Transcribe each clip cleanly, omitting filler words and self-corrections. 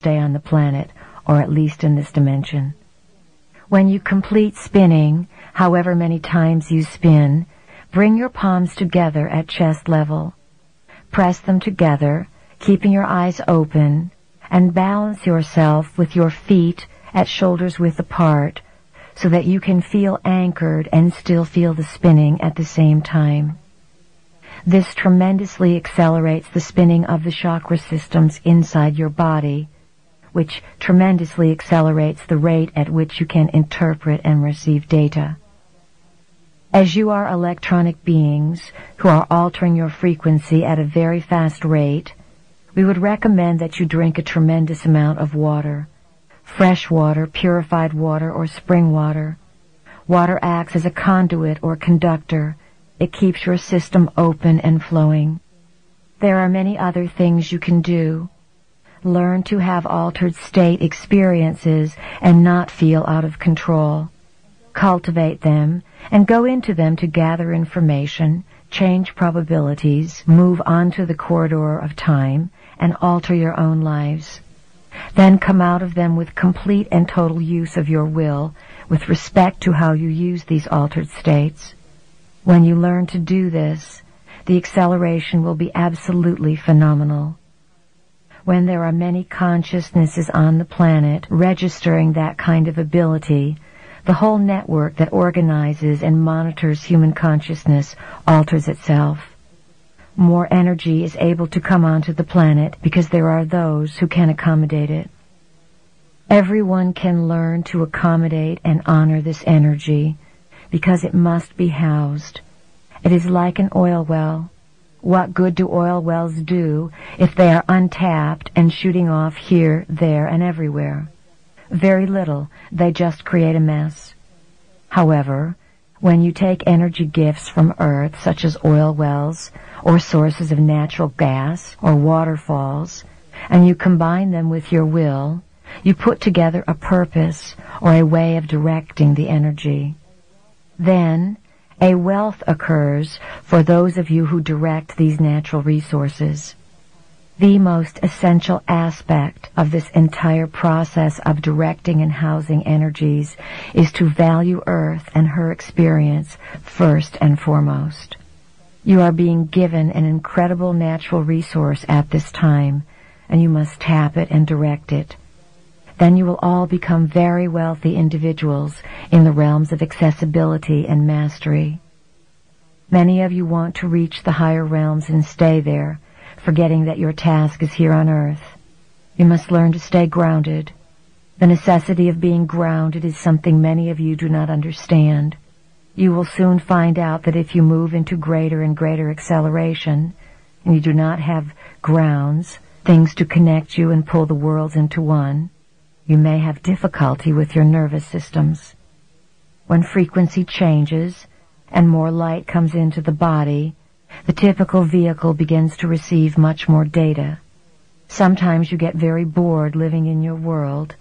stay on the planet, or at least in this dimension. When you complete spinning, however many times you spin, bring your palms together at chest level. Press them together, keeping your eyes open, and balance yourself with your feet at shoulders width apart, so that you can feel anchored and still feel the spinning at the same time. This tremendously accelerates the spinning of the chakra systems inside your body, which tremendously accelerates the rate at which you can interpret and receive data. As you are electronic beings who are altering your frequency at a very fast rate, we would recommend that you drink a tremendous amount of water. Fresh water, purified water, or spring water. Water acts as a conduit or conductor. It keeps your system open and flowing. There are many other things you can do. Learn to have altered state experiences and not feel out of control. Cultivate them and go into them to gather information, change probabilities, move onto the corridor of time, and alter your own lives. Then come out of them with complete and total use of your will, with respect to how you use these altered states. When you learn to do this, the acceleration will be absolutely phenomenal. When there are many consciousnesses on the planet registering that kind of ability, the whole network that organizes and monitors human consciousness alters itself. More energy is able to come onto the planet because there are those who can accommodate it. Everyone can learn to accommodate and honor this energy because it must be housed. It is like an oil well. What good do oil wells do if they are untapped and shooting off here, there, and everywhere? Very little. They just create a mess. However, when you take energy gifts from Earth, such as oil wells, or sources of natural gas, or waterfalls, and you combine them with your will, you put together a purpose or a way of directing the energy. Then, a wealth occurs for those of you who direct these natural resources. The most essential aspect of this entire process of directing and housing energies is to value Earth and her experience first and foremost. You are being given an incredible natural resource at this time, and you must tap it and direct it. Then you will all become very wealthy individuals in the realms of accessibility and mastery. Many of you want to reach the higher realms and stay there, forgetting that your task is here on Earth. You must learn to stay grounded. The necessity of being grounded is something many of you do not understand. You will soon find out that if you move into greater and greater acceleration, and you do not have grounds, things to connect you and pull the worlds into one, you may have difficulty with your nervous systems. When frequency changes and more light comes into the body, the typical vehicle begins to receive much more data. Sometimes you get very bored living in your world,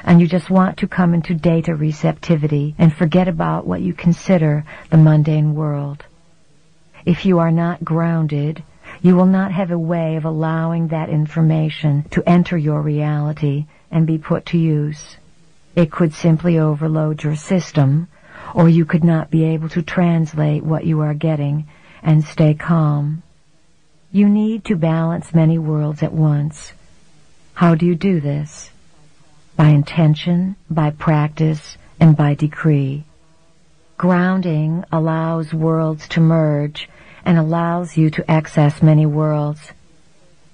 and you just want to come into data receptivity and forget about what you consider the mundane world. If you are not grounded, you will not have a way of allowing that information to enter your reality and be put to use. It could simply overload your system, or you could not be able to translate what you are getting and stay calm. You need to balance many worlds at once. How do you do this? By intention, by practice, and by decree. Grounding allows worlds to merge and allows you to access many worlds.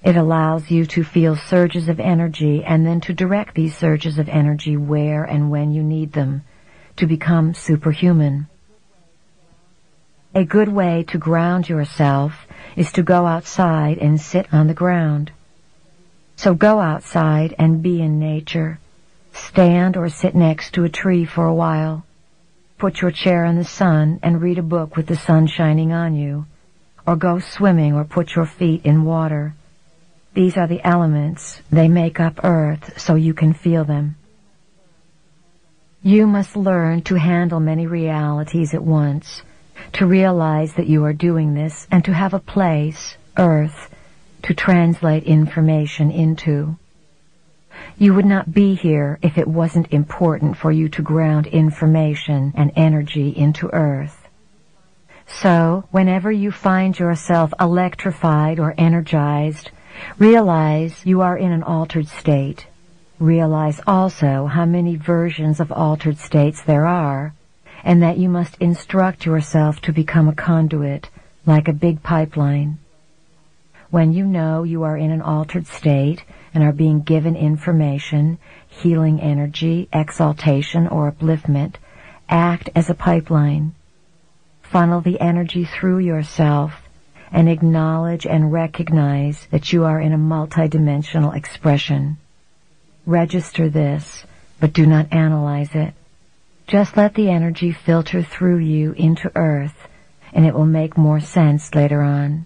It allows you to feel surges of energy and then to direct these surges of energy where and when you need them, to become superhuman. A good way to ground yourself is to go outside and sit on the ground. So go outside and be in nature. Stand or sit next to a tree for a while. Put your chair in the sun and read a book with the sun shining on you. Or go swimming or put your feet in water. These are the elements. They make up Earth so you can feel them. You must learn to handle many realities at once, to realize that you are doing this, and to have a place, Earth, to translate information into. You would not be here if it wasn't important for you to ground information and energy into Earth. So, whenever you find yourself electrified or energized, realize you are in an altered state. Realize also how many versions of altered states there are, and that you must instruct yourself to become a conduit, like a big pipeline. When you know you are in an altered state and are being given information, healing energy, exaltation, or upliftment, act as a pipeline. Funnel the energy through yourself and acknowledge and recognize that you are in a multidimensional expression. Register this, but do not analyze it. Just let the energy filter through you into Earth, and it will make more sense later on.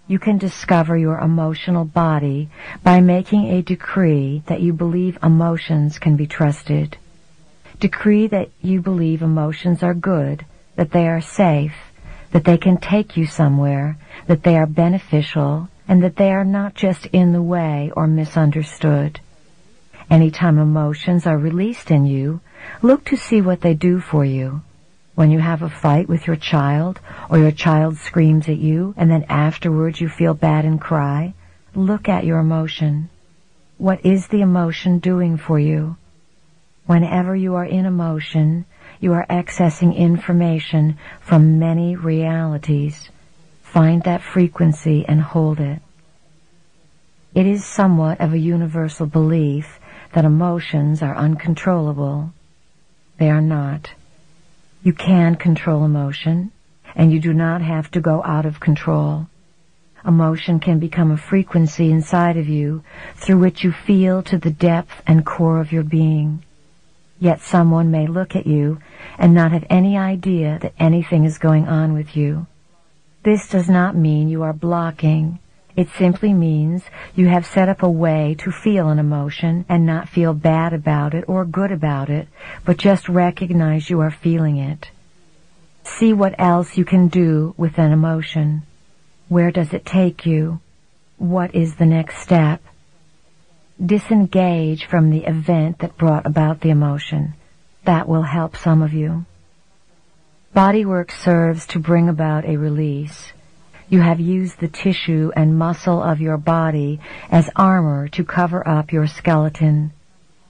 You can discover your emotional body by making a decree that you believe emotions can be trusted. Decree that you believe emotions are good, that they are safe, that they can take you somewhere, that they are beneficial, and that they are not just in the way or misunderstood. Anytime emotions are released in you, look to see what they do for you. When you have a fight with your child, or your child screams at you, and then afterwards you feel bad and cry, look at your emotion. What is the emotion doing for you? Whenever you are in emotion, you are accessing information from many realities. Find that frequency and hold it. It is somewhat of a universal belief that emotions are uncontrollable. They are not. You can control emotion, and you do not have to go out of control. Emotion can become a frequency inside of you through which you feel to the depth and core of your being. Yet someone may look at you and not have any idea that anything is going on with you. This does not mean you are blocking. It simply means you have set up a way to feel an emotion and not feel bad about it or good about it, but just recognize you are feeling it. See what else you can do with an emotion. Where does it take you? What is the next step? Disengage from the event that brought about the emotion. That will help some of you. Bodywork serves to bring about a release. You have used the tissue and muscle of your body as armor to cover up your skeleton.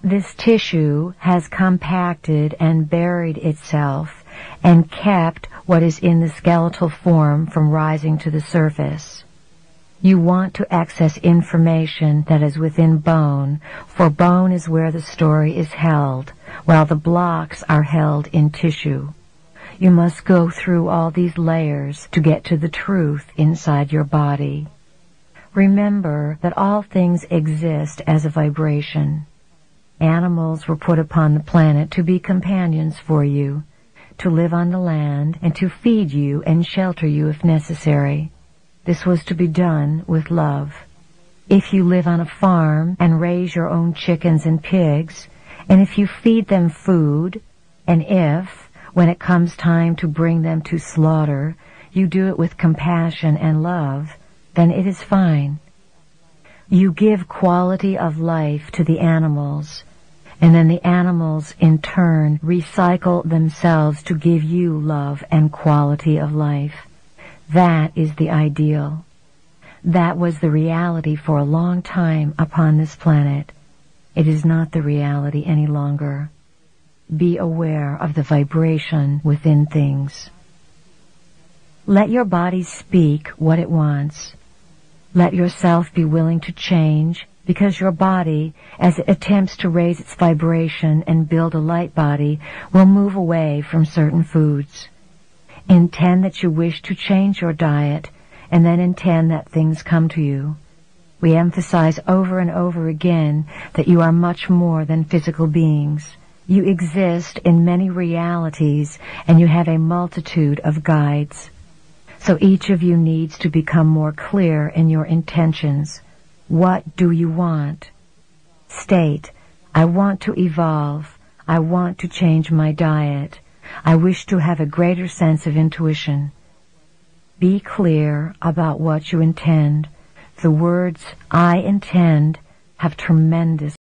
This tissue has compacted and buried itself and kept what is in the skeletal form from rising to the surface. You want to access information that is within bone, for bone is where the story is held, while the blocks are held in tissue. You must go through all these layers to get to the truth inside your body. Remember that all things exist as a vibration. Animals were put upon the planet to be companions for you, to live on the land, and to feed you and shelter you if necessary. This was to be done with love. If you live on a farm and raise your own chickens and pigs, and if you feed them food, and if, when it comes time to bring them to slaughter, you do it with compassion and love, then it is fine. You give quality of life to the animals, and then the animals in turn recycle themselves to give you love and quality of life. That is the ideal. That was the reality for a long time upon this planet. It is not the reality any longer. Be aware of the vibration within things. Let your body speak what it wants. Let yourself be willing to change, because your body, as it attempts to raise its vibration and build a light body, will move away from certain foods. Intend that you wish to change your diet, and then intend that things come to you. We emphasize over and over again that you are much more than physical beings. You exist in many realities, and you have a multitude of guides. So each of you needs to become more clear in your intentions. What do you want? State, I want to evolve. I want to change my diet. I wish to have a greater sense of intuition. Be clear about what you intend. The words, I intend, have tremendous